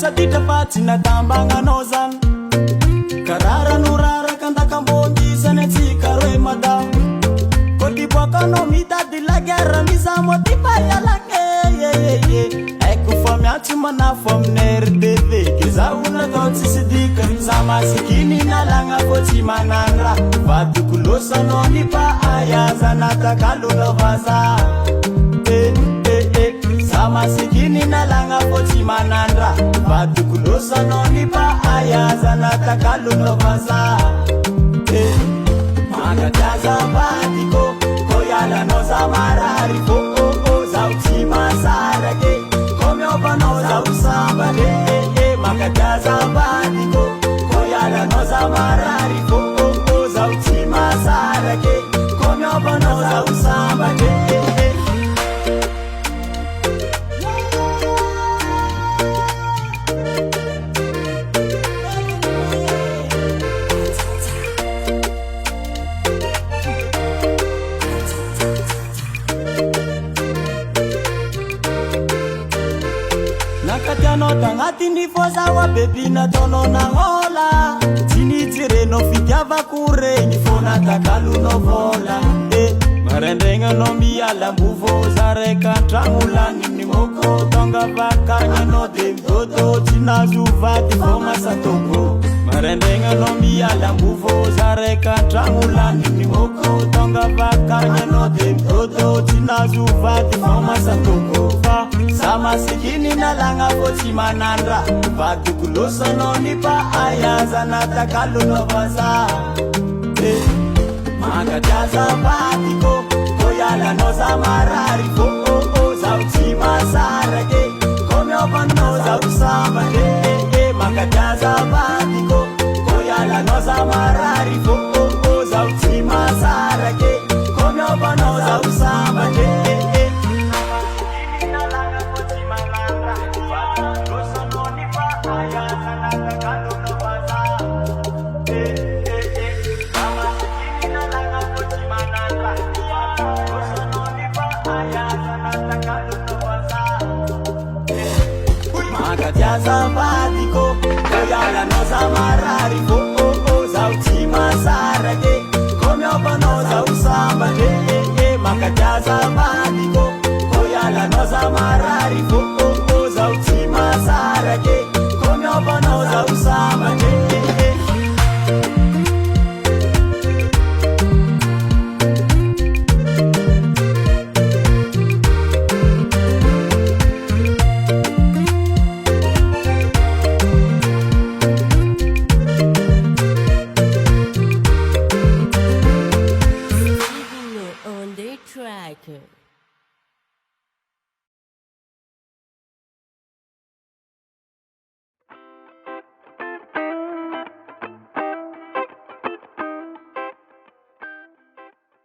satitra fa tsy natambagnanao zany karara no raraka andakambondisany atsika roe madamo ko ty boakanao mitady laguerre miza mo ty faialagny aiko fa miantso manafo amin'ny RDV ke zaho natao tsisy dika za masikiny nalagna fô tsy manano raha vadiko losanao ny paayaza natakalonao vaza za masikiny nalagna fô tsy manano raha vadiko losanao ny paayaza natakalonao vaza makatyaza vadiko ko ialanao za marary fô zaho tsy masarake ko miovanao zaho sambake makatyaza vadiko ko ialanao za marary fô zaho tsy masarake ko miovanao zaho sambake nakatianao tagnatin'ny fozawa bebi nataonao nagnola tsy nijerenao fitiavako regny fô natakalonao vola maraindraignanao mialambovo za raika antragno lagniny moko tonga vakargnanao de midodo tsy nazo vady fô masatoko maraindraignanao mialambovo za raika antragno lagniny moko tonga vakargnanao de midodo tsy nazo vady fô masatoko fa za masikiny nalagna fô tsy manandra vadiko losanao ny paayaza natakalonao vaza makatyaza vadiko ko ialanao za marary fô zaho tsy masarake ko miovanao zaho sambake makatyaza vadiko ko ialanao za marary fô zaho tsy masarake ko miovanao zaho sambake makatyaza vadiko ko ialanao za marary fô zaho tsy masarake ko miovanao zaho sambake makatyaza vadiko ko ialanao za marary fô zaho tsy masarake